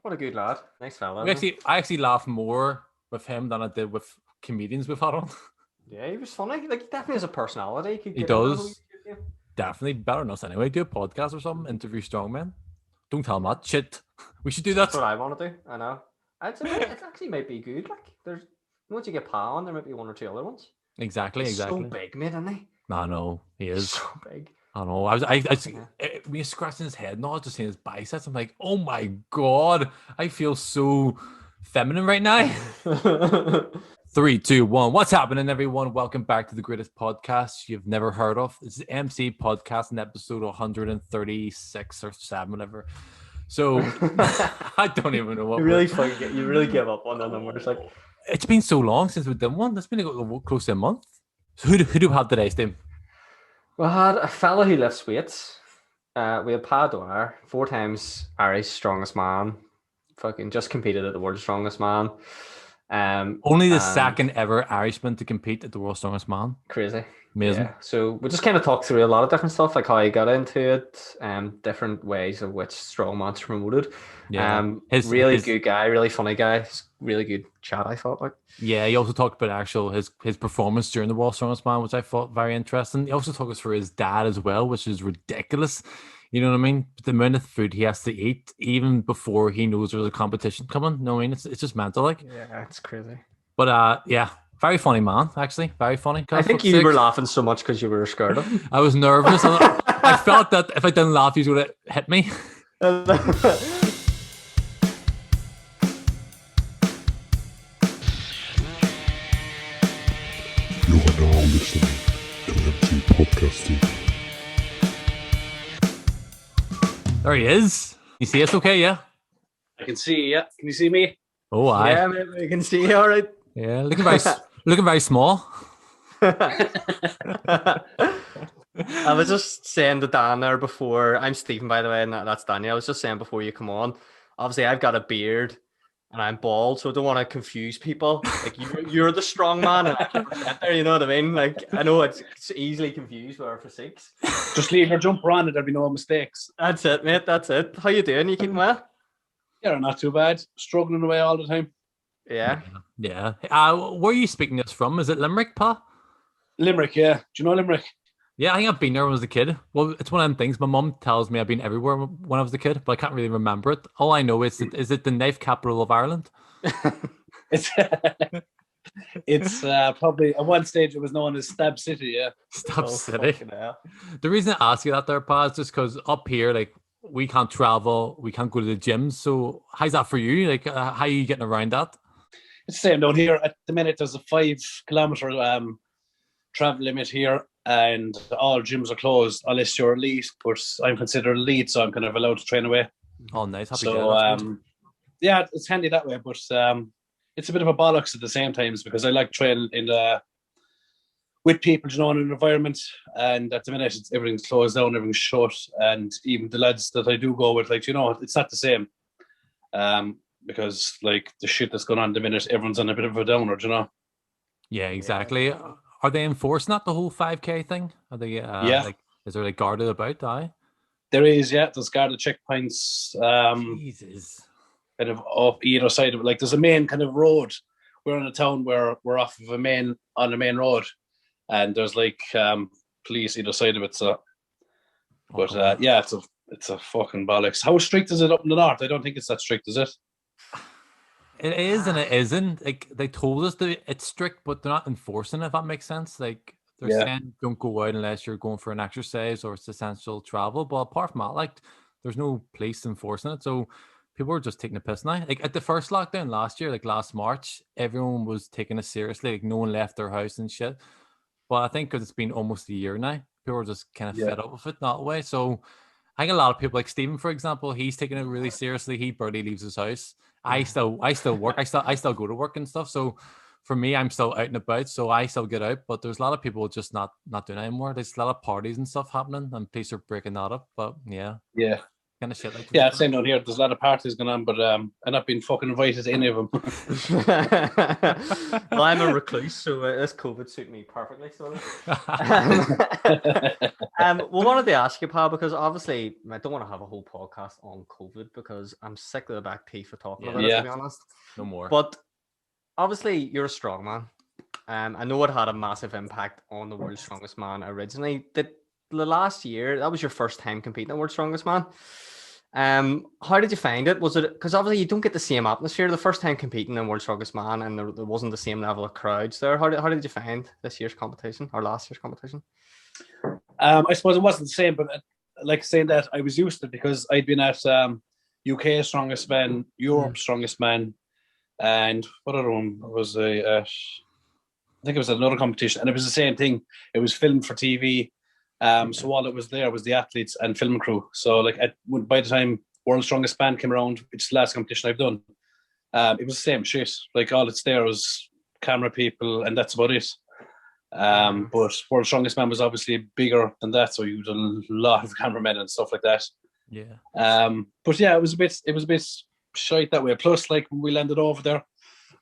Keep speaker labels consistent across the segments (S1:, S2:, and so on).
S1: What a good lad. Nice fella.
S2: I actually laugh more with him than I did with comedians we've had on.
S1: Yeah, he was funny. Like, he definitely has a personality. He could
S2: He
S1: get into who
S2: does. Definitely better than us anyway. Do a podcast or something. Interview strongmen. Don't tell him that shit. We should do
S1: That's
S2: that.
S1: what I want to do. I know. It actually might be good. Like, once you get Pa on, there might be one or two other ones.
S2: Exactly.
S1: He's so
S2: Exactly.
S1: big, mate, isn't he?
S2: I know he
S1: He's
S2: is.
S1: so big.
S2: I know. When you're scratching his head, not just seeing his biceps, I'm like, oh my god, I feel so feminine right now. 3, 2, 1. What's happening, everyone? Welcome back to the greatest podcast you've never heard of. This is MCPodcasting, episode 136 or 7, whatever. So I don't even know what.
S1: You really give up on the numbers. Like,
S2: it's been so long since we've done one. It's been close to a month. So who do we have today's team?
S1: we had a fella who lifts weights. We had Pa Dwyer, 4 times Irish strongest man. Fucking just competed at the world's strongest man.
S2: Only the second ever Irishman to compete at the world's strongest man.
S1: Crazy.
S2: Amazing.
S1: Yeah. So we just kind of talked through a lot of different stuff, like how he got into it, different ways of which strongman's promoted.
S2: Yeah.
S1: His good guy, really funny guy. Really good chat, I thought. Like.
S2: Yeah, he also talked about his performance during the World's Strongest Man, which I thought very interesting. He also talked us through his dad as well, which is ridiculous. You know what I mean? The amount of food he has to eat even before he knows there's a competition coming. You know what I mean? It's just mental, like.
S1: Yeah, it's crazy.
S2: But yeah, very funny man, actually. Very funny.
S1: I think you were laughing so much because you were scared of him.
S2: I was nervous. I felt that if I didn't laugh, he would have hit me.
S3: You are now listening to MCPodcasting.
S2: There he is. You see us okay, yeah?
S4: I can see you, yeah. Can you see me?
S2: Oh, aye.
S1: Yeah, mate, we can see you all right.
S2: Yeah, looking very small.
S1: I was just saying to Dan there before, I'm Stephen, by the way, and that's Daniel. I was just saying before you come on, obviously I've got a beard and I'm bald, so I don't want to confuse people. Like, you're the strong man, and I can't get there, you know what I mean? Like, I know it's easily confused with our physiques.
S4: Just leave your jumper on and there'll be no mistakes.
S1: That's it, mate, that's it. How you doing? You keeping well?
S4: Yeah, not too bad. Struggling away all the time.
S1: Yeah.
S2: Yeah. Where are you speaking this from? Is it Limerick, Pa?
S4: Limerick, yeah. Do you know Limerick?
S2: Yeah, I think I've been there when I was a kid. Well, it's one of them things. My mum tells me I've been everywhere when I was a kid, but I can't really remember it. All I know is it the knife capital of Ireland?
S4: It's probably at one stage it was known as Stab City, yeah.
S2: Stab City. The reason I ask you that there, Pa, is just because up here, like, we can't travel, we can't go to the gyms. So how's that for you? Like, how are you getting around that?
S4: It's the same down here. At the minute, there's a 5-kilometer travel limit here, and all gyms are closed unless you're elite. But I'm considered elite, so I'm kind of allowed to train away.
S2: Oh, nice. Happy
S4: so, yeah, it's handy that way. But it's a bit of a bollocks at the same times because I like training with people, you know, in an environment. And at the minute, everything's closed down, everything's shut, and even the lads that I do go with, like, you know, it's not the same. Because like the shit that's going on at the minute, everyone's on a bit of a downer, you know.
S2: Yeah, exactly. Yeah. Are they enforcing that, the whole 5K thing? Are they?
S4: Yeah.
S2: Like, is there like guarded about? Aye.
S4: There is, yeah. There's guarded checkpoints.
S2: Jesus.
S4: Kind of off either side of it. Like, there's a main kind of road. We're in a town where we're off of a main road, and there's like police either side of it. So, but yeah, it's a fucking bollocks. How strict is it up in the north? I don't think it's that strict, is it?
S2: It is and it isn't. Like, they told us that it's strict, but they're not enforcing it, if that makes sense. Like, they're saying don't go out unless you're going for an exercise or it's essential travel. But apart from that, like, there's no police enforcing it. So people are just taking a piss now. Like, at the first lockdown last year, like last March, everyone was taking it seriously. Like, no one left their house and shit. But I think because it's been almost a year now, people are just kind of fed up with it that way. So I think a lot of people, like Stephen, for example, he's taking it really seriously. He barely leaves his house. I still work. I still go to work and stuff. So for me, I'm still out and about. So I still get out. But there's a lot of people just not doing it anymore. There's a lot of parties and stuff happening, and police are breaking that up. But yeah.
S4: Yeah.
S2: kind of shit like
S4: Yeah, same down here. There's a lot of parties going on, but I'm not being fucking invited to any of them.
S1: Well, I'm a recluse, so this COVID suit me perfectly. So, we wanted to ask you, pal, because obviously I don't want to have a whole podcast on COVID because I'm sick of the back teeth for talking about it, to be honest.
S2: No more.
S1: But obviously, you're a strong man. I know it had a massive impact on the World's Strongest Man originally. The last year, that was your first time competing at World's Strongest Man. How did you find it? Was it because obviously you don't get the same atmosphere the first time competing in World's Strongest Man, and there wasn't the same level of crowds there. How did you find this year's competition or last year's competition?
S4: I suppose it wasn't the same, but like saying that, I was used to it because I'd been at UK Strongest Man, Europe Strongest Man, and what other one was I think it was another competition, and it was the same thing. It was filmed for TV. So all that was there was the athletes and film crew. So like by the time World's Strongest Man came around, which is the last competition I've done, it was the same shit. Like all that's there was camera people, and that's about it. But World's Strongest Man was obviously bigger than that, so you had a lot of cameramen and stuff like that.
S2: Yeah.
S4: But yeah, it was a bit shite that way. Plus, like when we landed over there,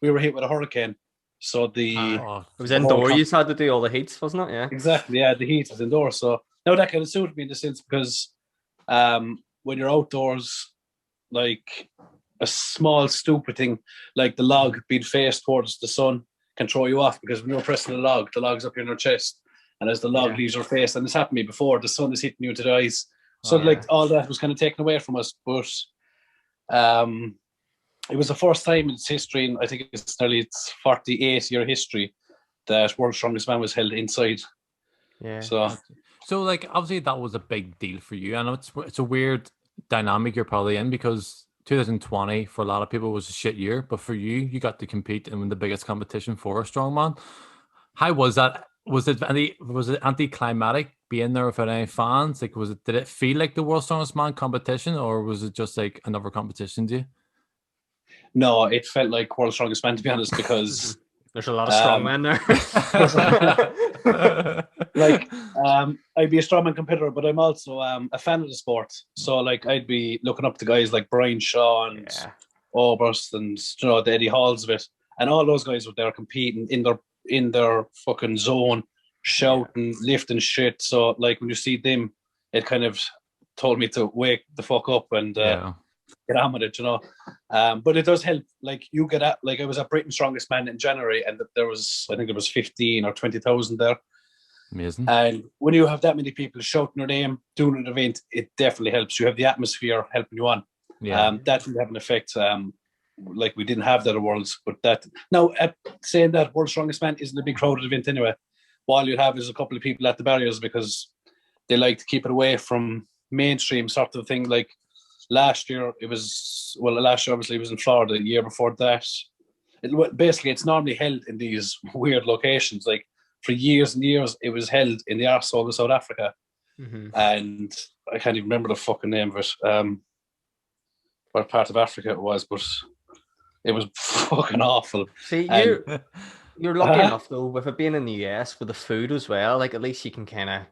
S4: we were hit with a hurricane. So it
S1: was indoor. You had to do all the heats, wasn't it? Yeah,
S4: exactly. Yeah, the heat is indoors. So now that kind of suited me in the sense because when you're outdoors, like a small stupid thing like the log being faced towards the sun can throw you off, because when you're pressing the log's up in your chest, and as the log leaves your face, and this happened to me before, the sun is hitting you to the eyes. So like all that was kind of taken away from us, but it was the first time in its history, and I think it's nearly its 48-year history, that World's Strongest Man was held inside.
S1: Yeah.
S2: So like obviously that was a big deal for you. I know it's a weird dynamic you're probably in, because 2020 for a lot of people was a shit year, but for you got to compete in the biggest competition for a strongman. How was that? Was it anticlimactic being there without any fans? Like, did it feel like the World's Strongest Man competition, or was it just like another competition to you?
S4: No, it felt like World's Strongest Man, to be honest, because
S1: there's a lot of strong men there.
S4: Like, I'd be a strongman competitor, but I'm also a fan of the sport. So, like, I'd be looking up to guys like Brian Shaw and Oberst and the Eddie Halls of it, and all those guys were there competing in their fucking zone, shouting, lifting shit. So, like, when you see them, it kind of told me to wake the fuck up and get on with it, but it does help. Like, you get at, like, I was at Britain's Strongest Man in January, and there was 15 or 20,000 there.
S2: Amazing.
S4: And when you have that many people shouting your name, doing an event, it definitely helps. You have the atmosphere helping you on. That will have an effect. Like, we didn't have that at Worlds, but that now, saying that World's Strongest Man isn't a big crowded event anyway. All you'd have is a couple of people at the barriers, because they like to keep it away from mainstream sort of thing. Like, last year obviously it was in Florida. The year before that, basically it's normally held in these weird locations. Like, for years and years, it was held in the arsehole of South Africa. And I can't even remember the fucking name of it. What part of Africa it was, but it was fucking awful.
S1: See, you're lucky enough though, with it being in the US, with the food as well. Like, at least you can kind of,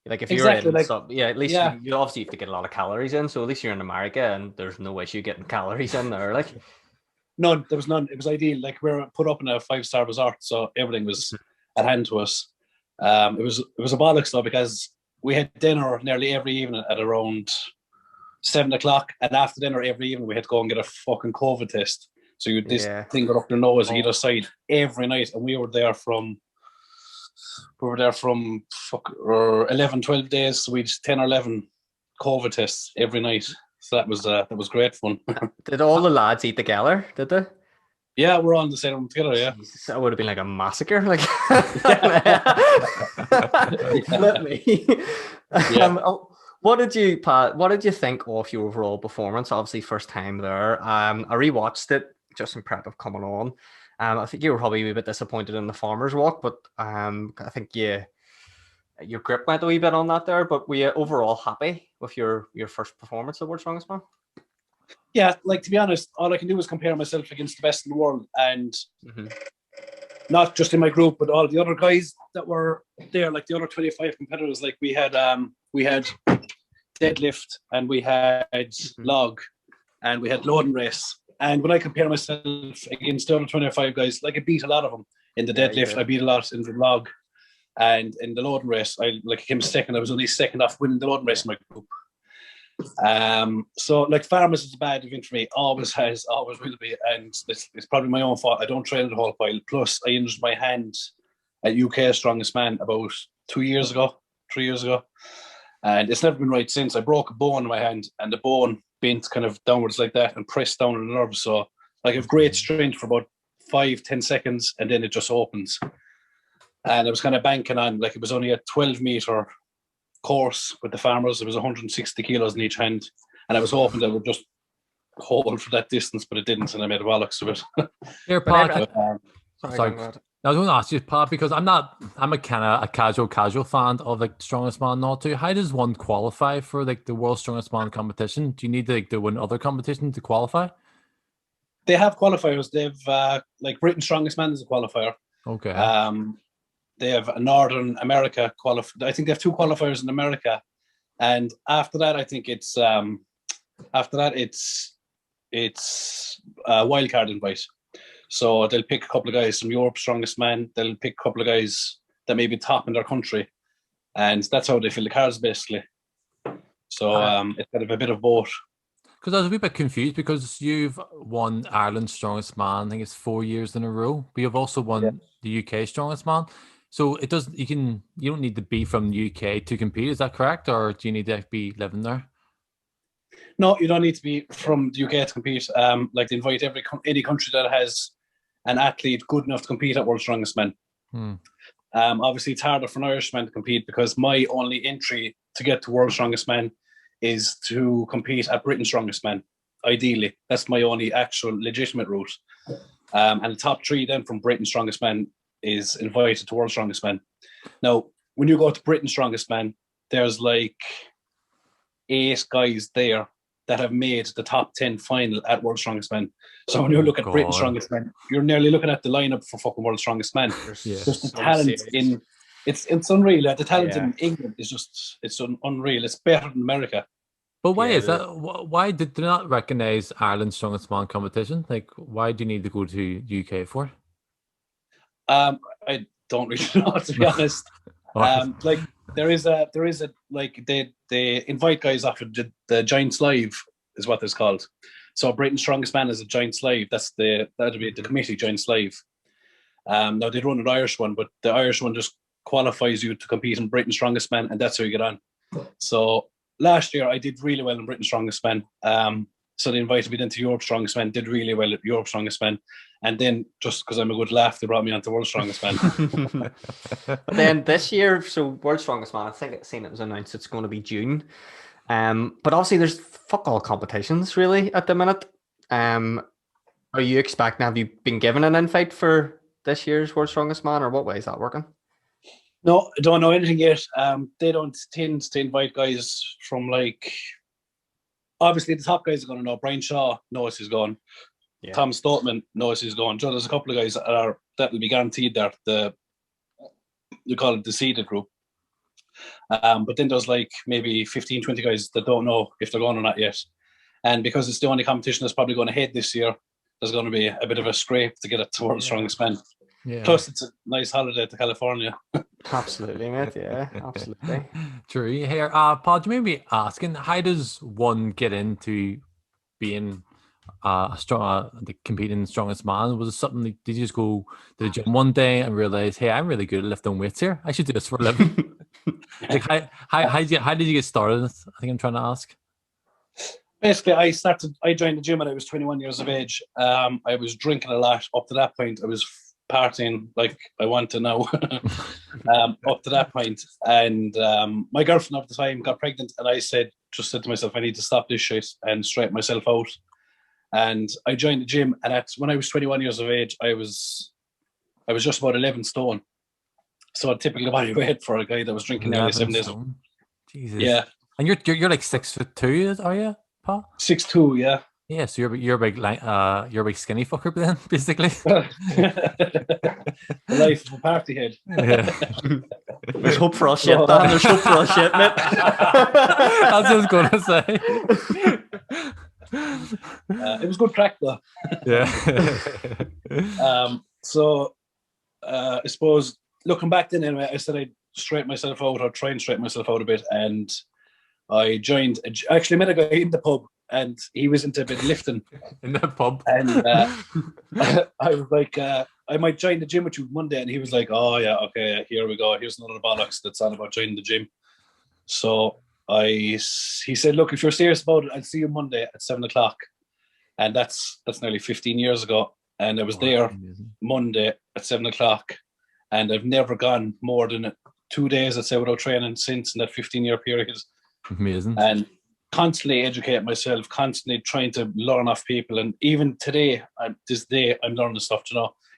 S1: like, if you're in, at least you obviously have to get a lot of calories in. So at least you're in America, and there's no issue getting calories in there. Like,
S4: none. There was none. It was ideal. Like, we were put up in a 5-star resort, so everything was at hand to us. It was a bollocks though, because we had dinner nearly every evening at around 7:00, and after dinner every evening we had to go and get a fucking COVID test. So you had this thing go up your nose either side every night, and we were there from 11, 12 days. So we had 10 or 11 COVID tests every night. So that was great fun.
S1: Did all the lads eat together? Did they?
S4: Yeah, we're all in the same room together. Yeah,
S1: Jesus, that would have been like a massacre. Like, let me. What did you think of your overall performance? Obviously, first time there. I rewatched it just in prep of coming on. I think you were probably a wee bit disappointed in the farmer's walk, but I think your grip went a wee bit on that there. But were you overall happy with your first performance at World's Strongest Man?
S4: Yeah, like, to be honest, all I can do is compare myself against the best in the world, and not just in my group, but all the other guys that were there, like the other 25 competitors. Like, we had deadlift, and we had log, and we had loading race. And when I compare myself against the other 25 guys, like I beat a lot of them in the deadlift. I beat a lot in the log, and in the loading race, I came second. I was only second off winning the loading race in my group. So like farmers is a bad event for me. Always has, always will be, and it's probably my own fault. I don't train it a whole while. Plus, I injured my hand at UK Strongest Man about 3 years ago, and it's never been right since. I broke a bone in my hand, and the bone bent kind of downwards like that and pressed down on the nerve. So like I have great strength for about 5-10 seconds, and then it just opens. And I was kind of banking on, like, it was only a 12-meter course with the farmers. It was 160 kilos in each hand, and I was hoping that it would just hold for that distance, but it didn't, and I made a bollocks of it.
S2: Here, Pat.
S1: Sorry.
S2: I was going to ask you, Pat, because I'm a kind of a casual fan of like Strongest Man not too. How does one qualify for like the World's Strongest Man competition? Do you need to win other competitions to qualify?
S4: They have qualifiers. They've like Britain's Strongest Man is a qualifier.
S2: Okay.
S4: They have a Northern America qualifier. I think they have 2 qualifiers in America, and after that, I think it's wild card invite. So they'll pick a couple of guys from Europe's Strongest Man. They'll pick a couple of guys that may be top in their country, and that's how they fill the cards basically. So it's kind of a bit of both.
S2: Because I was a wee bit confused because you've won Ireland's Strongest Man, I think it's 4 years in a row, but you've also won the UK Strongest Man. So it does. You don't need to be from the UK to compete. Is that correct, or do you need to be living there?
S4: No, you don't need to be from the UK to compete. Like they invite any country that has an athlete good enough to compete at World's Strongest Man. Obviously, it's harder for an Irishman to compete because my only entry to get to World's Strongest Man is to compete at Britain's Strongest Man. Ideally, that's my only actual legitimate route. And the top 3 then from Britain's Strongest Man is invited to World's Strongest Man. Now, when you go to Britain's Strongest Man, there's like 8 guys there that have made the top 10 final at World's Strongest Man. So when you look at Britain's Strongest Man, you're nearly looking at the lineup for fucking World's Strongest Man. Just the talent in it's unreal. The talent in England is just unreal. It's better than America.
S2: But why is that? Why did they not recognize Ireland's Strongest Man competition? Like, why do you need to go to UK for?
S4: I don't really know, to be honest. Like there is a like they invite guys after the Giants Live is what it's called. So Britain's Strongest Man is a Giants Live. That'd be the committee Giants Live. Now they run an Irish one, but the Irish one just qualifies you to compete in Britain's Strongest Man, and that's how you get on. So last year I did really well in Britain's Strongest Man. So they invited me then to Europe's Strongest Man, did really well at Europe's Strongest Man. And then just because I'm a good laugh, they brought me on to World's Strongest Man.
S1: But then this year, so World's Strongest Man, I think I've seen it was announced it's going to be June. But obviously there's fuck all competitions really at the minute. Are you expecting, have you been given an invite for this year's World's Strongest Man, or what way is that working?
S4: No, I don't know anything yet. They don't tend to invite guys from like, obviously the top guys are going to know. Brian Shaw knows he's gone. Yeah. Tom Stoltman knows he's gone. So there's a couple of guys that'll be guaranteed there. You call it the seeded group. But then there's like maybe 15, 20 guys that don't know if they're going or not yet. And because it's the only competition that's probably going ahead this year, there's going to be a bit of a scrape to get it to World's Strongest Man. Yeah. Plus, it's a nice holiday to California.
S1: Absolutely, mate. Yeah, absolutely.
S2: True. Here, Paul, do you maybe asking, how does one get into being competing in Strongest Man? Was it something that, did you just go to the gym one day and realize, hey, I'm really good at lifting weights here, I should do this for a living? Like, how did you get started? I think I'm trying to ask.
S4: Basically, I joined the gym when I was 21 years of age. I was drinking a lot. Up to that point, I was partying like I want to now. Up to that point, and my girlfriend at the time got pregnant, and I said to myself, I need to stop this shit and straighten myself out. And I joined the gym, and when I was 21 years of age, I was just about 11 stone. So a typical body weight for a guy that was drinking nearly 7 days.
S2: Jesus.
S4: Yeah.
S2: And you're like 6'2", are you, Paul?
S4: 6'2", yeah.
S2: Yeah, so you're a big skinny fucker then, basically.
S4: The life of a party head.
S2: Yeah.
S1: There's hope for us yet, Dan. There's hope for us yet, mate.
S2: That's what I was gonna say.
S4: It was good crack though.
S2: Yeah.
S4: So I suppose looking back then, anyway, I said I'd straighten myself out or try and straighten myself out a bit, and I joined. I actually met a guy in the pub, and he was into a bit of lifting.
S2: In the pub.
S4: And I was like, I might join the gym with you Monday, and he was like, oh yeah, okay, here we go. Here's another bollocks that's on about joining the gym. So he said, look, if you're serious about it, I'll see you Monday at 7:00, and that's nearly 15 years ago. And I was there Monday at 7:00, and I've never gone more than 2 days, I'd say, without training since in that 15-year period.
S2: Amazing.
S4: And constantly educate myself, constantly trying to learn off people. And even today, this day, I'm learning stuff,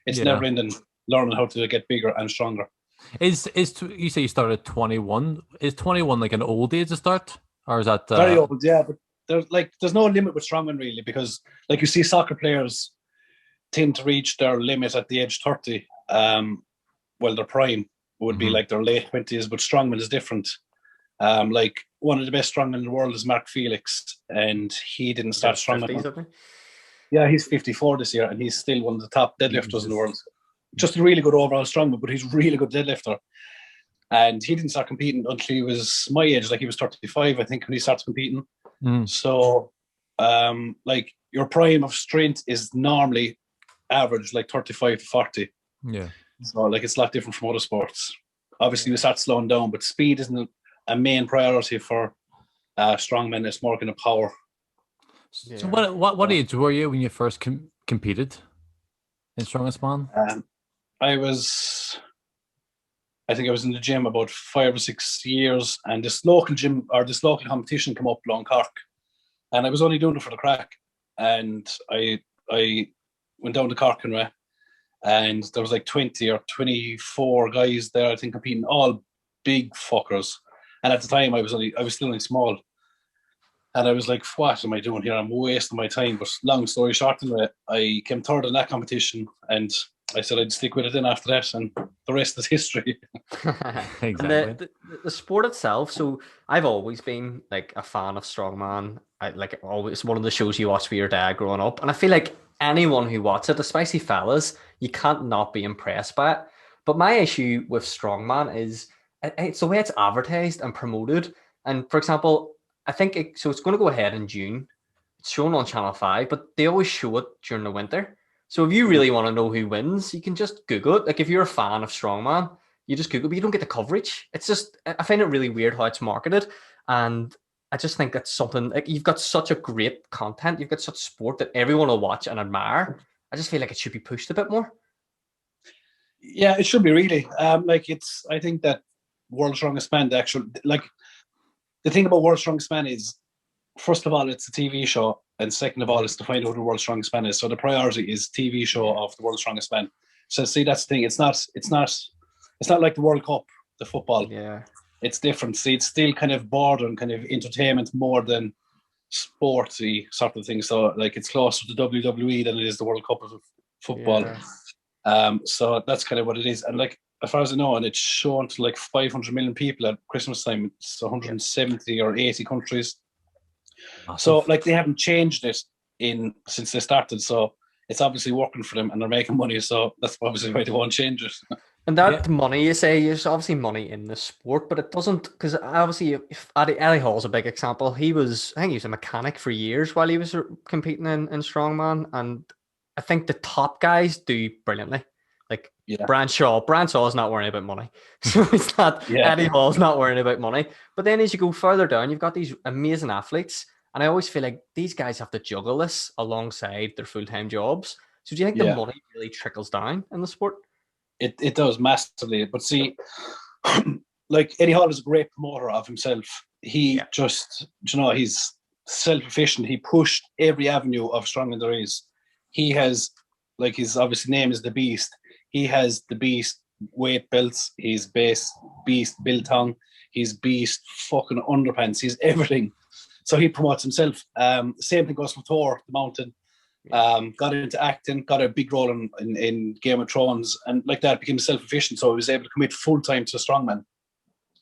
S4: It's never ending, learning how to get bigger and stronger.
S2: You say you started at 21. Is 21 like an old age to start? Or is that...
S4: Very old, yeah. But there's no limit with strongman, really, because like you see soccer players tend to reach their limit at the age 30. Well, their prime would be like their late 20s, but strongman is different. Like one of the best strongmen in the world is Mark Felix, and he didn't start strongman. Yeah, he's 54 this year, and he's still one of the top deadlifters in the world. Just a really good overall strongman, but he's a really good deadlifter. And he didn't start competing until he was my age, like he was 35, I think, when he started competing. So, like your prime of strength is normally average, like 35 to 40.
S2: Yeah.
S4: So, like it's a lot different from other sports. Obviously, we start slowing down, but speed isn't a main priority for strongmen. It's more kind of power.
S2: So what age were you when you first competed in strongman span?
S4: I think I was in the gym about 5 or 6 years, and this local gym or this local competition came up along Cork, and I was only doing it for the crack. And I went down to Cork and there was like 20 or 24 guys there, I think, competing, all big fuckers. And at the time, I was still only small. And I was like, what am I doing here? I'm wasting my time. But long story short, I came third in that competition, and I said I'd stick with it then after that, and the rest is history.
S2: Exactly.
S1: The sport itself. So I've always been like a fan of strongman. Always one of the shows you watch with your dad growing up, and I feel like anyone who watches it, especially fellas, you can't not be impressed by it. But my issue with strongman is it's the way it's advertised and promoted. And for example, I think it's going to go ahead in June. It's shown on Channel 5, but they always show it during the winter. So if you really want to know who wins, you can just Google it. Like if you're a fan of strongman, you just Google it, but you don't get the coverage. It's just, I find it really weird how it's marketed. And I just think that's something, like you've got such a great content. You've got such sport that everyone will watch and admire. I just feel like it should be pushed a bit more.
S4: Yeah, it should be really. I think that World's Strongest Man, the thing about World's Strongest Man is, first of all, it's a TV show, and second of all, it's to find out who the World's Strongest Man is. So the priority is TV show of the World's Strongest Man. So see, that's the thing. It's not like the World Cup, the football.
S1: Yeah,
S4: it's different. See, it's still kind of bordering kind of entertainment more than sporty sort of thing. So like it's closer to WWE than it is the World Cup of football. Yeah. So that's kind of what it is. And like, as far as I know, and it's shown to like 500 million people at Christmas time. It's 170 or 80 countries. Awesome. So like they haven't changed it since they started. So it's obviously working for them and they're making money. So that's obviously why they won't change it.
S1: And that money, you say, there's obviously money in the sport, but it doesn't, because obviously Eddie Hall's a big example. I think he was a mechanic for years while he was competing in strongman. And I think the top guys do brilliantly. Like Branshaw is not worrying about money. So it's not, Eddie Hall's not worrying about money. But then as you go further down, you've got these amazing athletes. And I always feel like these guys have to juggle this alongside their full-time jobs. So do you think the money really trickles down in the sport?
S4: It does massively. But see, like Eddie Hall is a great promoter of himself. He just, he's self-efficient. He pushed every avenue of strongman there is. He has, like, his obviously name is the Beast. He has the Beast weight belts. He's Beast biltong. He's Beast fucking underpants. He's everything. So he promotes himself. Same thing goes for Thor, the Mountain. Got into acting, got a big role in Game of Thrones, and like that became self-efficient. So he was able to commit full time to strongman.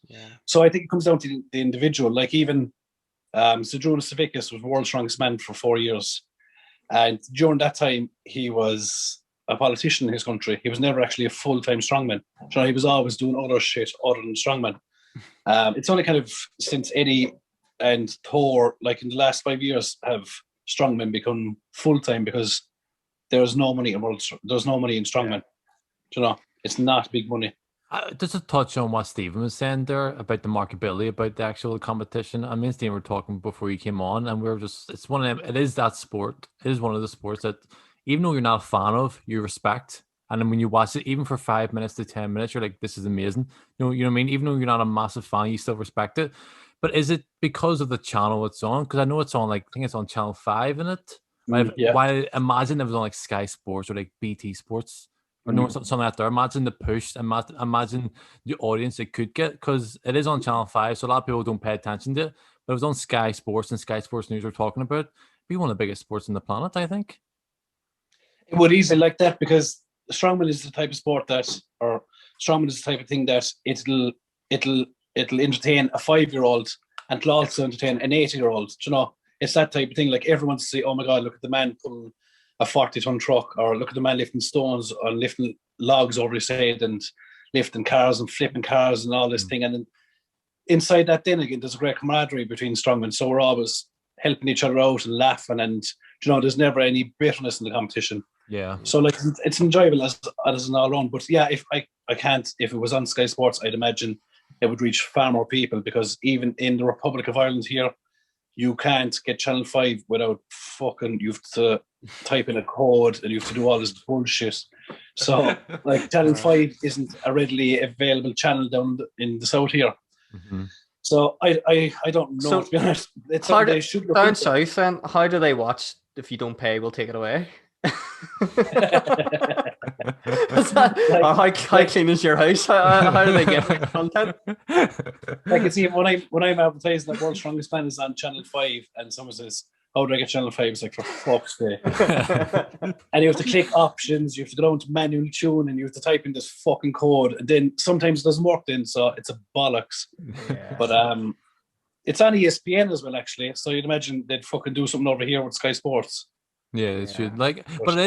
S1: Yeah.
S4: So I think it comes down to the individual. Like even Zydrunas Savickas was world's strongest man for 4 years. And during that time, he was a politician in his country. He was never actually a full-time strongman. So he was always doing other shit other than strongman. It's only kind of since Eddie and Thor, like in the last 5 years, have strongmen become full-time because there's no money in strongman. You know, it's not big money.
S2: Just to touch on what Stephen was saying there about the marketability, about the actual competition. I mean, Stephen were talking before you came on, and we were just, it's one of them, it is that sport. It is one of the sports that, even though you're not a fan of, you respect. And then when you watch it, even for 5 minutes to 10 minutes, you're like, this is amazing. You know what I mean? Even though you're not a massive fan, you still respect it. But is it because of the channel it's on? Because I know it's on, like, I think it's on Channel 5 in it.
S4: Yeah.
S2: Why imagine it was on like Sky Sports or like BT Sports or no something like that. Imagine the push. Imagine the audience it could get, because it is on Channel 5, so a lot of people don't pay attention to it. But it was on Sky Sports and Sky Sports News were talking about it. It'd be one of the biggest sports on the planet, I think.
S4: It would easily like that because strongman is the type of sport that, or strongman is the type of thing that it'll entertain a 5-year-old and it'll also entertain an 80-year-old. You know, it's that type of thing. Like everyone say, "Oh my God, look at the man pulling a 40-ton truck," or "Look at the man lifting stones or lifting logs over his head and lifting cars and flipping cars and all this thing." And then inside that, then again, there's a great camaraderie between strongmen. So we're always helping each other out and laughing, and you know, there's never any bitterness in the competition.
S2: Yeah.
S4: So like it's enjoyable as an all round. But yeah, if it was on Sky Sports, I'd imagine it would reach far more people, because even in the Republic of Ireland here, you can't get Channel 5 without you have to type in a code and you have to do all this bullshit. So like Channel 5 isn't a readily available channel down in the south here.
S2: Mm-hmm.
S4: So I don't know,
S1: So
S4: to be honest. It's
S1: How
S4: something
S1: do,
S4: they should look
S1: down
S4: into.
S1: south then, how do they watch if you don't pay, we'll take it away? How clean is your house? How do they get the content?
S4: I can see when I'm advertising that World's Strongest Man is on Channel 5 and someone says, "How do I get Channel 5?" It's like, for fuck's sake. And you have to click options, you have to go down to manual tune, and you have to type in this fucking code, and then sometimes it doesn't work then, so it's a bollocks.
S1: Yeah.
S4: But it's on ESPN as well, actually, so you'd imagine they'd fucking do something over here with Sky Sports.
S2: Yeah, it should. Like, but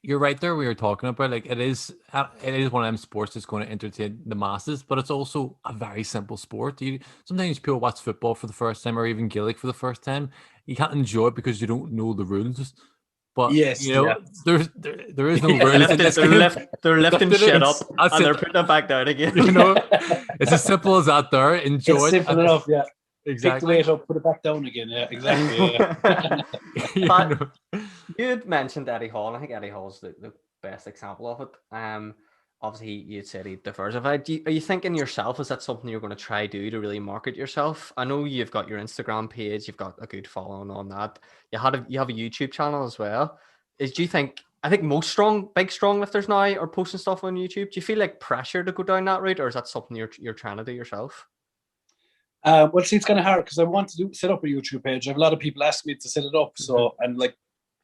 S2: you're right there. We were talking about, like, it is one of them sports that's going to entertain the masses, but it's also a very simple sport. Sometimes people watch football for the first time, or even Gaelic for the first time. You can't enjoy it because you don't know the rules. But
S4: yes,
S2: you know,
S4: yeah.
S2: there is no rules.
S1: They're lifting shit up
S2: That's
S1: and
S2: it.
S1: they're putting it back down again.
S2: You know, it's as simple as that. There, enjoy
S4: It's
S2: it.
S4: simple enough, yeah.
S2: Exactly.
S4: Pick the weight up, put it back down again. Yeah, exactly. Yeah.
S1: But you'd mentioned Eddie Hall, and I think Eddie Hall's the best example of it. Obviously, you'd said he diversified. Are you thinking yourself, is that something you're going to try do to really market yourself? I know you've got your Instagram page, you've got a good following on that. You have a YouTube channel as well. Do you think? I think most big strong lifters now are posting stuff on YouTube. Do you feel like pressure to go down that route, or is that something you're trying to do yourself?
S4: Well, see, it's kind of hard because I want to set up a YouTube page. I have a lot of people ask me to set it up, so and like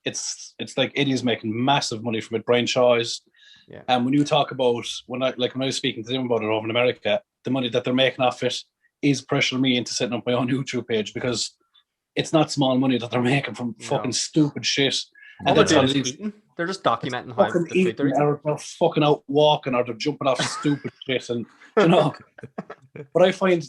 S4: it's like Eddie's making massive money from it. Brian Shaw is, and when you talk about when I was speaking to them about it over in America, the money that they're making off it is pressuring me into setting up my own YouTube page, because it's not small money that they're making from fucking stupid shit.
S1: And that's all they're just documenting how the food they're eating.
S4: Or they're fucking out walking, or they're jumping off stupid shit, and you know. But I find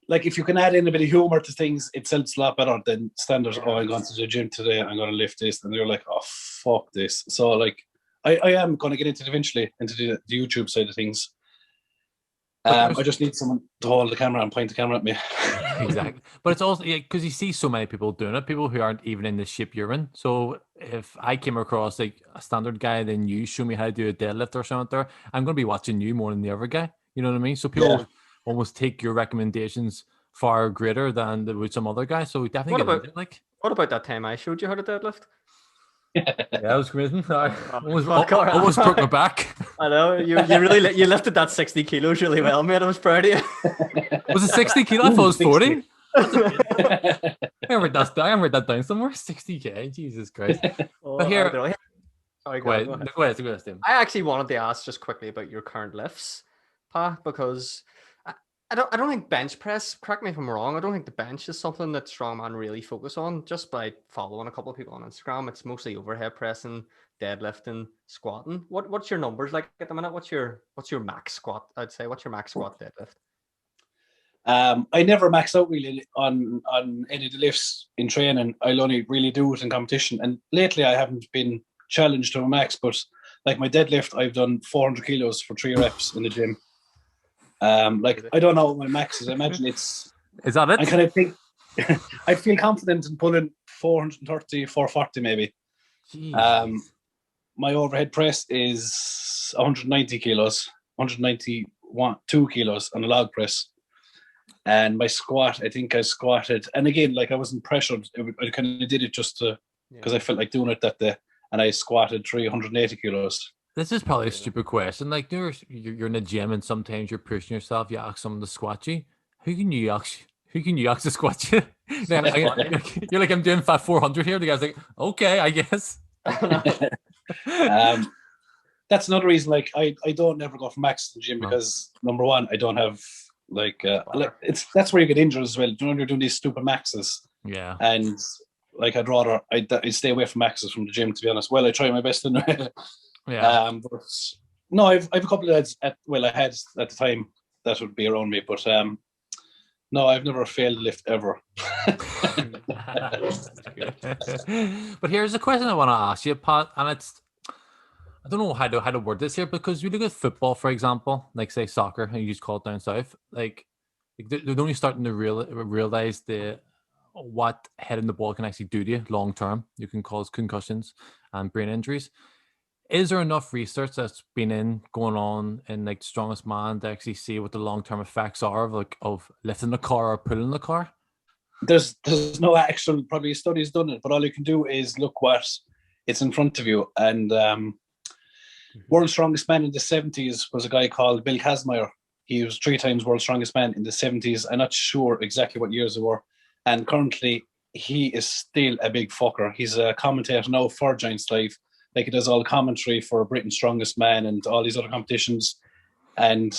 S4: like if you can add in a bit of humor to things, it sells a lot better than standard. Oh, I'm going to the gym today, I'm going to lift this, and you're like, oh fuck this. So like, I am going to get into it eventually, into the YouTube side of things. I just need someone to hold the camera and point the camera at me.
S2: Exactly. But it's also because you see so many people doing it, people who aren't even in the shape you're in. So if I came across like a standard guy, then you show me how to do a deadlift or something there, I'm going to be watching you more than the other guy. You know what I mean? So people almost take your recommendations far greater than with some other guy. So we definitely
S1: what about that time I showed you how to deadlift?
S2: Yeah, that was amazing. I almost broke my back.
S1: I know you really you lifted that 60 kilos really well, mate. I was proud of you.
S2: Was it 60 kilos? I thought it was 40. I write that down somewhere. 60k, Jesus Christ. But here,
S1: sorry,
S2: go ahead, Tim.
S1: I actually wanted to ask just quickly about your current lifts, Pat, because I don't think bench press, correct me if I'm wrong, I don't think the bench is something that strongman really focus on. Just by following a couple of people on Instagram, it's mostly overhead pressing, deadlifting, squatting. What's your numbers like at the minute? What's your max squat? I'd say what's your max squat deadlift?
S4: I never max out really on any of the lifts in training. I'll only really do it in competition. And lately I haven't been challenged to a max, but like my deadlift, I've done 400 kilos for 3 reps in the gym. Like I don't know what my max is. I imagine it's.
S2: Is that it?
S4: I kind of think I feel confident in pulling 430, 440 maybe.
S2: Jeez.
S4: My overhead press is 190 kilos, 192 kilos on a log press. And my squat, I think I squatted, and again, like I wasn't pressured. I kind of did it just to because I felt like doing it that day, and I squatted 380 kilos.
S2: This is probably a stupid question. Like you're in the gym and sometimes you're pushing yourself. You ask someone to squat you. Who can you ask to squat you? You're like, I'm doing 400 here. The guy's like, okay, I guess.
S4: That's another reason. Like I don't never go for max in the gym because number one, I don't have like that's where you get injured as well. You know, you're doing these stupid maxes.
S2: Yeah.
S4: And like I'd stay away from maxes from the gym, to be honest. Well, I try my best anyway.
S2: Yeah.
S4: But no, I've a couple of lads I had at the time that would be around me, but no, I've never failed a lift ever.
S2: But here's a question I want to ask you, Pat, and it's I don't know how to word this here, because we look at football, for example, like say soccer, and you just call it down south, like they're only starting to realize what hitting the ball can actually do to you long term. You can cause concussions and brain injuries. Is there enough research that's been going on in like Strongest Man to actually see what the long term effects are of lifting the car or pulling the car?
S4: There's no actual probably studies done it, but all you can do is look what it's in front of you. And World's Strongest Man in the 70s was a guy called Bill Kazmaier. He was 3 times World's Strongest Man in the 70s. I'm not sure exactly what years they were. And currently, he is still a big fucker. He's a commentator now for Giants Live. Like, he does all the commentary for Britain's Strongest Man and all these other competitions. And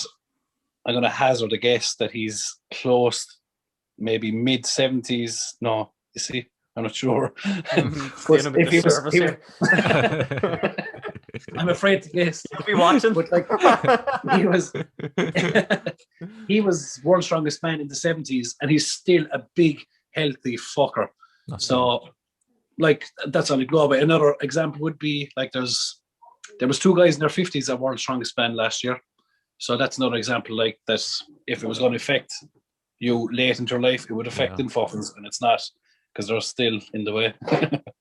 S4: I'm going to hazard a guess that he's close, maybe mid-70s. No, you see, I'm not sure.
S1: If he was
S4: I'm afraid to guess.
S1: Be watching.
S4: But like, he was World's Strongest Man in the 70s, and he's still a big, healthy fucker. So, like, that's all I go about. Another example would be like there was 2 guys in their 50s at World's Strongest Man last year. So that's another example. Like that, if it was going to affect you late into your life, it would affect them fuckers, and it's not because they're still in the way.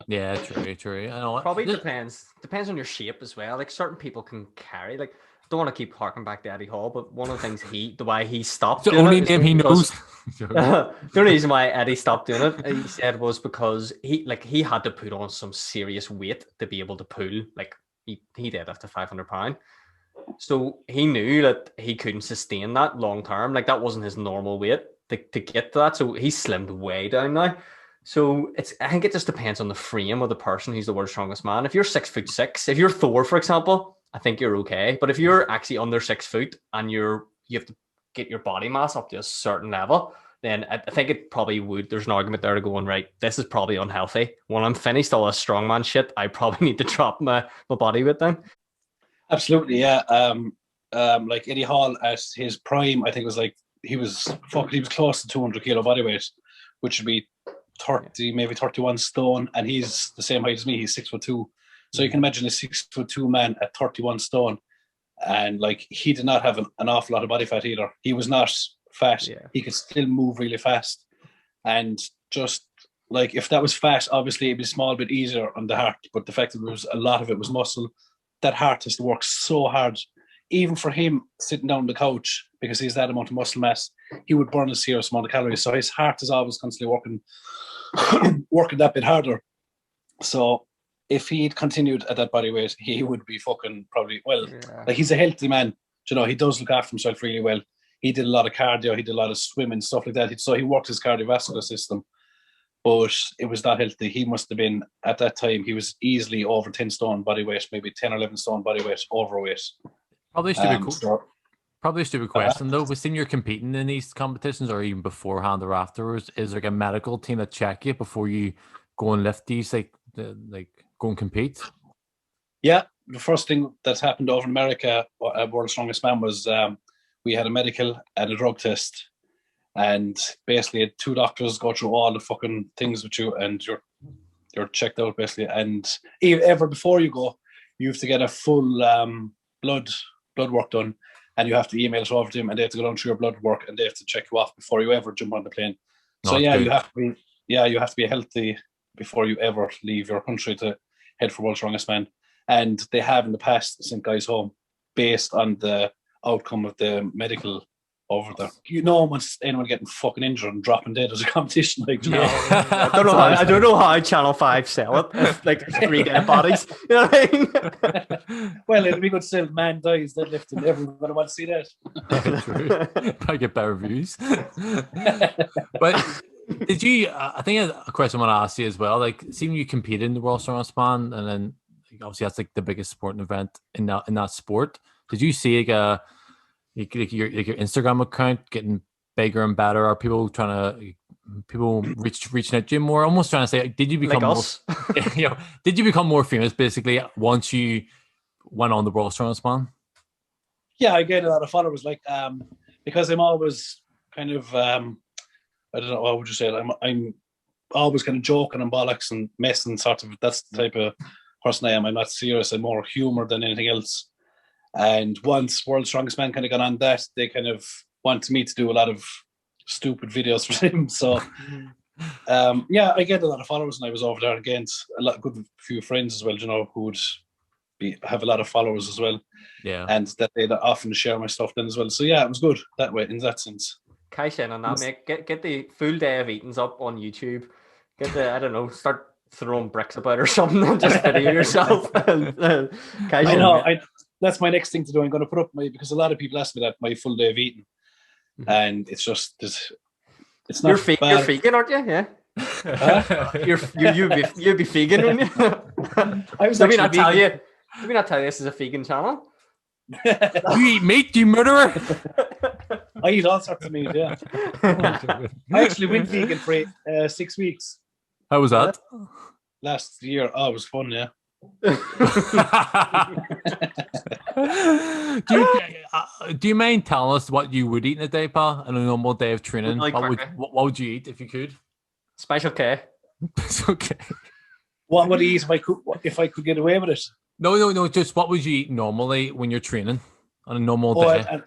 S2: Yeah, true. I know.
S1: Probably depends on your shape as well. Like certain people can carry. Like I don't want to keep harking back to Eddie Hall, but one of the things the way he stopped.
S2: The only name he knows.
S1: The only reason why Eddie stopped doing it, he said, was because he had to put on some serious weight to be able to pull. Like he did after 500 £500. So he knew that he couldn't sustain that long term. Like that wasn't his normal weight to get to that. So he slimmed way down now. So I think it just depends on the frame of the person who's the world's strongest man. If you're 6'6", if you're Thor, for example, I think you're okay. But if you're actually under 6 foot and you have to get your body mass up to a certain level, then I think it probably would. There's an argument there to going, right, this is probably unhealthy. When I'm finished all this strongman shit, I probably need to drop my body weight down.
S4: Absolutely, yeah. Like Eddie Hall at his prime, I think was like he was close to 200 kilo body weight, which would be 30, maybe 31 stone, and he's the same height as me. He's 6'2". So you can imagine a 6'2" man at 31 stone, and like he did not have an awful lot of body fat either. He was not fat. Yeah. He could still move really fast, and just like if that was fat, obviously it'd be a small bit easier on the heart. But the fact that there was a lot of it was muscle, that heart has to work so hard. Even for him sitting down on the couch, because he's that amount of muscle mass, he would burn a serious amount of calories. So his heart is always constantly working that bit harder. So if he'd continued at that body weight, he would be fucking probably, like he's a healthy man. You know, he does look after himself really well. He did a lot of cardio, he did a lot of swimming, stuff like that. So he worked his cardiovascular system, but it was not healthy. He must have been, at that time, he was easily over 10 stone body weight, maybe 10 or 11 stone body weight, overweight.
S2: Probably Probably a stupid question though. But seeing you're competing in these competitions, or even beforehand or afterwards, is there like a medical team that check you before you go and lift these, like go and compete?
S4: Yeah, the first thing that's happened over in America at World's Strongest Man was we had a medical and a drug test, and basically 2 doctors go through all the fucking things with you, and you're checked out basically. And ever before you go, you have to get a full blood work done, and you have to email it over to them, and they have to go down through your blood work, and they have to check you off before you ever jump on the plane. So you have to be healthy before you ever leave your country to head for World's Strongest Man. And they have in the past sent guys home based on the outcome of the medical over there. You know, once anyone getting fucking injured and dropping dead as a competition, like,
S1: I don't know how Channel 5 sell it. If, like, there's 3 dead bodies. You know what I mean?
S4: Well, it'd be good to say man dies deadlifting. Everyone gonna want to see that.
S2: True. Probably get better views. But did you? I think a question I want to ask you as well. Like, seeing you competed in the World Strongest Man, and then obviously that's like the biggest sporting event in that sport. Did you see like your Instagram account getting bigger and better? Are people reaching out to you more? Almost trying to say, did you become
S1: like us?
S2: more, did you become more famous basically once you went on the World Strongest Man?
S4: Yeah, I get a lot of followers, like because I'm always kind of I don't know, what would you say? I'm always kind of joking and bollocks and messing, sort of. That's the type of person I am. I'm not serious. I'm more humor than anything else. And once World's Strongest Man kind of got on that, they kind of wanted me to do a lot of stupid videos for him. So yeah, I get a lot of followers, and I was over there against a good few friends as well, you know, who would have a lot of followers as well.
S2: Yeah,
S4: and that they'd often share my stuff then as well. So yeah, it was good that way, in that sense.
S1: Cash in on that, mate. Get the full day of eatings up on YouTube. Get the, I don't know, start throwing bricks about or something and just video yourself.
S4: I know. That's my next thing to do. I'm going to put up because a lot of people ask me that, my full day of eating, and it's just it's not.
S1: You're vegan, aren't you? Yeah. You'd be vegan, wouldn't you? Did we not tell you this is a vegan channel?
S2: You eat meat, you murderer!
S4: I eat all sorts of meat. Yeah. I actually went vegan for 6 weeks.
S2: How was that?
S4: Last year. Oh, it was fun. Yeah.
S2: Do you mind telling us what you would eat in a day, pal? On a normal day of training,
S1: Like
S2: what would you eat if you could?
S1: Special K.
S2: It's okay.
S4: What would I eat if I could get away with it?
S2: No. Just what would you eat normally when you're training on a normal day?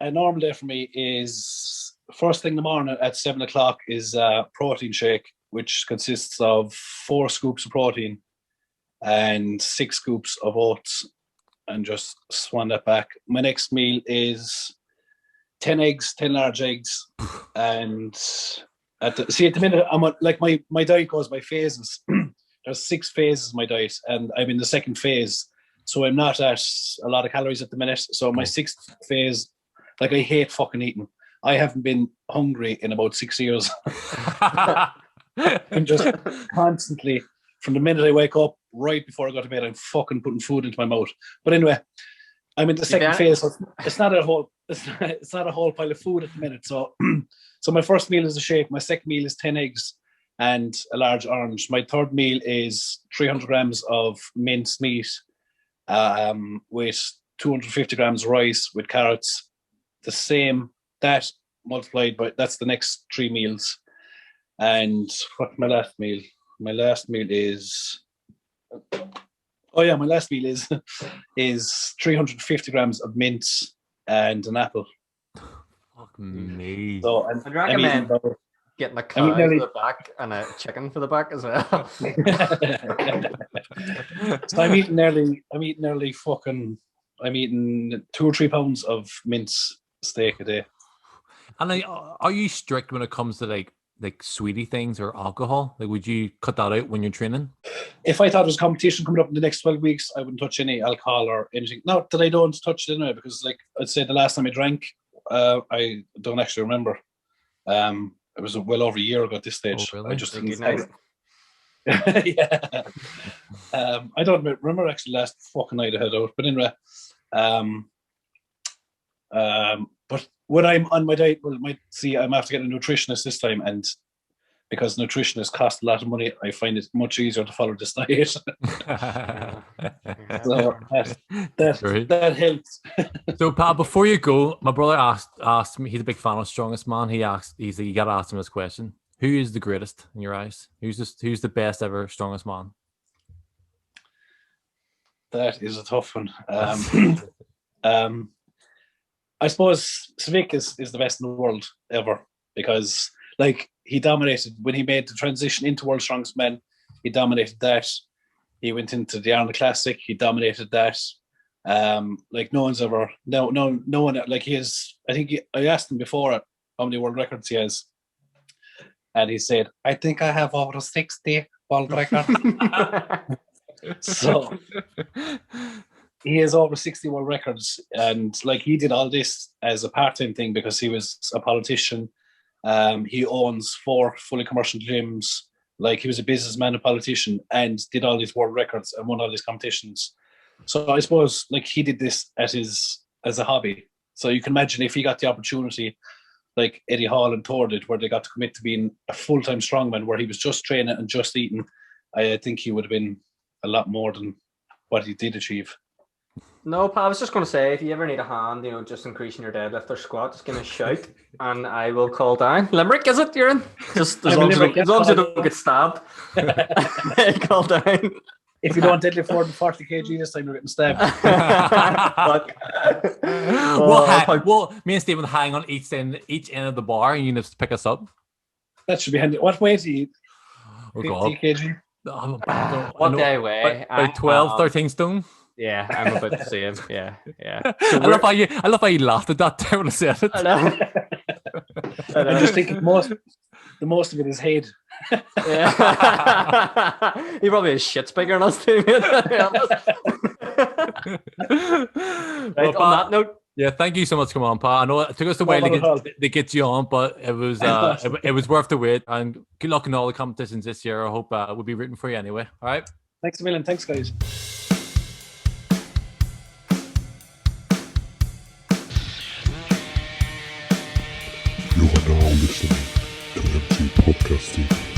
S4: A normal day for me is first thing in the morning at 7 o'clock is a protein shake, which consists of 4 scoops of protein and 6 scoops of oats, and just swan that back. My next meal is 10 eggs, 10 large eggs, and at the minute I'm like my diet goes by phases. There's 6 phases of my diet, and I'm in the second phase, so I'm not at a lot of calories at the minute. So my 6th phase, like, I hate fucking eating. I haven't been hungry in about 6 years. I'm just constantly, from the minute I wake up, right before I go to bed, I'm fucking putting food into my mouth. But anyway, I'm in the second phase. So it's not a whole pile of food at the minute. So, so my first meal is a shake. My second meal is 10 eggs and a large orange. My third meal is 300 grams of minced meat with 250 grams of rice with carrots. The same, that multiplied by, that's the next 3 meals. And what's my last meal? My last meal is, my last meal is 350 grams of mince and an apple.
S2: Fuck me.
S4: So
S1: I'd recommend getting a cow for the back and a chicken for the back as well.
S4: So I'm eating 2 or 3 pounds of mince steak a day.
S2: And are you strict when it comes to like sweetie things or alcohol? Like, would you cut that out when you're training?
S4: If I thought there was a competition coming up in the next 12 weeks, I wouldn't touch any alcohol or anything. Not that I don't touch it anyway, because like I'd say the last time I drank, I don't actually remember. It was well over a year ago at this stage.
S2: Oh, really?
S4: I just didn't. Yeah. I don't remember actually last fucking night I had out. But anyway, But when I'm on my diet, well, I'm after getting a nutritionist this time, and because nutritionists cost a lot of money, I find it much easier to follow this diet. So that helps.
S2: So, Pat, before you go, my brother asked me. He's a big fan of Strongest Man. He like, you got to ask him this question: who is the greatest in your eyes? Who's the best ever Strongest Man?
S4: That is a tough one. I suppose Svik is the best in the world ever, because like he dominated when he made the transition into World's Strongest Man. He dominated that. He went into the Arnold Classic. He dominated that. Like no one's ever no one like he is. I asked him before how many world records he has, and he said, "I think I have over 60 world records." So he has over 60 world records, and like he did all this as a part-time thing because he was a politician. He owns 4 fully commercial gyms. Like he was a businessman, a politician, and did all these world records and won all these competitions. So I suppose like he did this as a hobby. So you can imagine if he got the opportunity, like Eddie Hall and Thor did, where they got to commit to being a full-time strongman, where he was just training and just eating. I think he would have been a lot more than what he did achieve.
S1: No, Pat, I was just going to say, if you ever need a hand, just increasing your deadlift or squat, just give me a shout and I will call down. Limerick, is it, Kieran? Just as long as you don't get stabbed. Call down.
S4: If you don't deadlift more than 40 kg this time, you're getting stabbed.
S2: Well, me and Stephen hang on each end of the bar and you can just pick us up.
S4: That should be handy. What weight do you eat?
S2: Oh,
S4: 50 kg?
S1: What do I weigh?
S2: About 12, 13 stone.
S1: Yeah, I'm about the same. Yeah.
S2: So I love how you laughed at that time when I said it.
S1: I know.
S4: I'm just thinking the most of it is head.
S1: Yeah. He probably has shit's bigger than us, too. Right, on that note.
S2: Yeah, thank you so much for coming on, Pat. I know it took us a while to get you on, but it was it was worth the wait. And good luck in all the competitions this year. I hope we'll be rooting for you anyway. All right.
S4: Thanks a million. Thanks, guys.
S3: You are now listening to MCPodcasting.